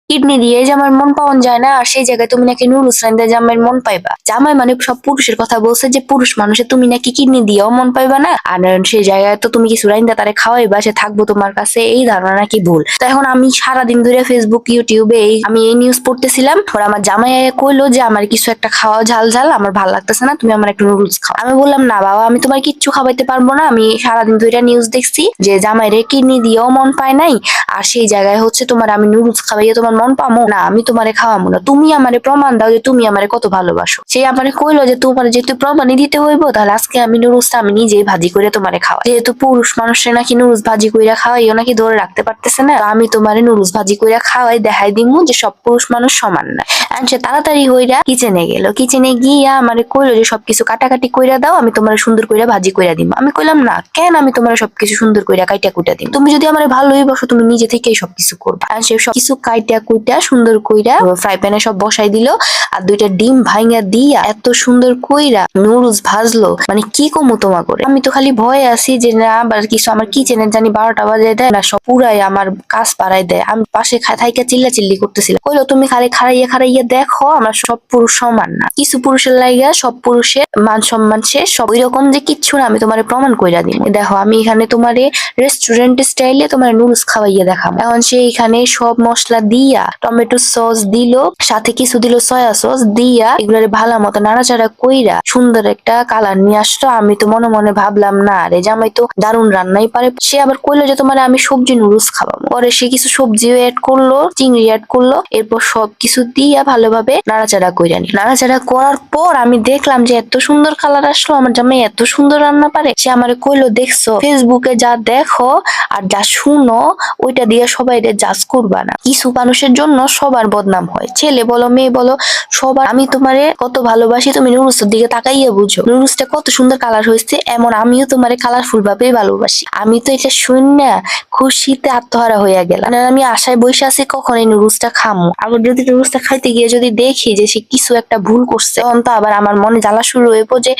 Kidney দিয়ে জামাইয়ের মন পাওয়া যায় না, আর সেই জায়গায় তুমি নাকি নুডলস রাইন্দা জামাইয়ের মন পাইবা। জামাই মানে সব পুরুষের কথা বলছে যে পুরুষ মানুষে তুমি নাকি কিডনি দিয়েও মন পাইবা না, আর সেই জায়গায় তো তুমি কিছু রাইন্দা তারে খাওয়াইবা, সে থাকবো তোমার কাছে, এই ধারণা নাকি ভুল। তো এখন আমি সারাদিন ধরে ফেসবুক ইউটিউবে আমি এই নিউজ পড়তেছিলাম, ওরা আমার জামাই কইলো যে আমার কিছু একটা খাওয়া ঝাল ঝাল আমার ভালো লাগতেছে না, তুমি আমার একটু নুডলস খাও। আমি বললাম না বাবা, আমি তোমার কিচ্ছু খাওয়াইতে পারবো না, আমি সারাদিন ধরে নিউজ দেখছি যে জামাইরে কিডনি দিয়েও মন পায় নাই, আর সেই জায়গায় হচ্ছে তোমার আমি নুডলস খাওয়াইয়া তোমার মন পামো না, আমি তোমারে খাওয়াবো না, তুমি আমারে প্রমাণ দাও যে তুমি আমারে কত ভালোবাসো। সে আমারে কইলো যে তোমার যেহেতু প্রমাণই দিতে হইব, তাহলে আজকে আমি নুডলসটা আমি নিজেই ভাজি করে তোমারে খাওয়াই। যেহেতু পুরুষ মানুষের নাকি নুডলস ভাজি কইরা খাওয়াইও নাকি ধরে রাখতে পারতেছে না, আমি তোমারে নুডলস ভাজি কইরা খাওয়াই দেখাই দিমু যে সব পুরুষ মানুষ সমান না। আর সে তাড়াতাড়ি হইরা কিচেনে গেল, কিচেনে গিয়া আমারে কইলো যে সবকিছু কাটাকাটি কইরা দাও, আমি তোমার সুন্দর কইরা ভাজি কইরা দিম। আমি কইলাম না, কেন আমি তোমার সবকিছু সুন্দর কইরা কাইটা কুইটা দিম, তুমি যদি আমার ভালোই বাসো তুমি নিজে থেকেই সবকিছু করবা। আর সে সবকিছু কাইটা কুইটা সুন্দর কইরা ফ্রাই প্যানে সব বসাই দিল, আর 2টা ডিম ভাঙা দিয়া এত সুন্দর কইরা নুডলস ভাজলো, মানে কি কমু তোমা করে। আমি তো খালি ভয়ে আছি যে না আবার কিছু আমার কিচেনে জানি 12টা বাজে দেয় না, সব পুরাই আমার কাজ পাড়াই দেয়। আমি পাশে থাইকা চিল্লা চিল্লি করতেছিলাম, কইলো তুমি খালি খারাইয়া দেখো, আমরা সব পুরুষ সমান না, কিছু পুরুষের লাইগা সব পুরুষের মান সম্মান শেষ, সব ওইরকম যে কিচ্ছু না, আমি তোমারে প্রমাণ কইরা দিই। দেখো আমি এখানে তোমারে রেস্টুরেন্ট স্টাইলে তোমার নুডলস খাওয়াইয়া দেখাম। এখন সে এখানে সব মশলা দিয়া টমেটো সস দিল, সাথে কিছু দিল সয়া সস দিয়া, এগুলোর ভালো মতো নাড়াচাড়া কইরা সুন্দর একটা কালার নিয়ে আসলো। আমি তো মনে মনে ভাবলাম না রে জামাই তো দারুণ রান্নাই পারে। সে আবার কইলো যে তোমার আমি সবজি নুডলস খাওয়াবো। পরে সে কিছু সবজিও অ্যাড করলো, চিংড়ি অ্যাড করলো, এরপর সবকিছু দিয়া ভালোভাবে নাড়াচাড়া কইরা নি। নাড়াচাড়া করার পর আমি দেখলাম যে এত সুন্দর কালার আসলো, আমার জামাই এত সুন্দর রান্না পারে। সে আমারে কইলো দেখছো ফেসবুকে যা দেখো আর যা শুনো ওইটা দিয়ে সবাই জাজ করবা না, কিছু মানুষের জন্য সবার বদনাম হয়, ছেলে বলো মেয়ে বলো সবার। আমি তোমারে কত ভালোবাসি তুমি নুডলসের দিকে তাকাইয়া বুঝো, নুডলসটা কত সুন্দর কালার হয়েছে, এমন আমিও তোমারে কালারফুল ভাবে ভালোবাসি। আমি তো এটা শুনে খুশিতে আত্মহারা হইয়া গেলাম, আমি আশায় বসে আছি কখন এই নুডলসটা খামু। আবার যদি নুডলসটা খাইতে গিয়ে যদি দেখি যে সে কিছু একটা ভুল করছে, তখন তো আবার আমার মনে জ্বালা শুরু হইব যে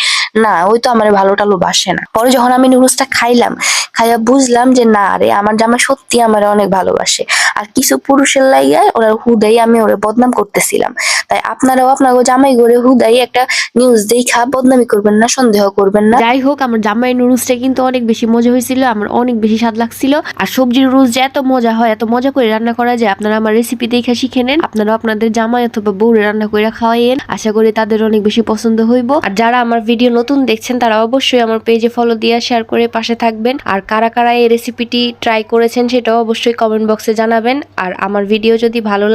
না ওই তো আমার ভালো টালো বাসে না। পরে যখন আমি নুডলসটা খাইলাম, খাইয়া বুঝলাম যে না রে আমার জামাই সত্যি আমার অনেক ভালোবাসে, আর কিছু পুরুষের লাইগা ওরা হুদাই আমি ওরা বদনাম করতেছিলাম। তাই আপনারাও আপনার জামাই গড়ে হুদাই একটা নিউজ দেখা বদনামি করবেন না, সন্দেহ করবেন না। যাই হোক, আমার জামাই নুডলসটা কিন্তু অনেক বেশি মজা হয়েছিল, আমার অনেক বেশি স্বাদ লাগছিল। আর সবজির নুডলস যে এত মজা হয়, এত মজা করে রান্না করা যায়, আপনারা আমার রেসিপি দেখে শিখে নেন। আপনারা আপনাদের জামাই অথবা বউরে রান্না করে খাওয়াইয়েন, আশা করি তাদের অনেক বেশি পছন্দ হইব। আর যারা আমার ভিডিও নতুন দেখছেন তারা অবশ্যই আমার পেজে ফলো দিয়ে শেয়ার করে পাশে থাকবেন। আর কারা কারা এই রেসিপিটি ট্রাই করেছেন সেটাও অবশ্যই কমেন্ট বক্সে জানাবেন। আর আমার ভিডিও যদি ভালো লাগে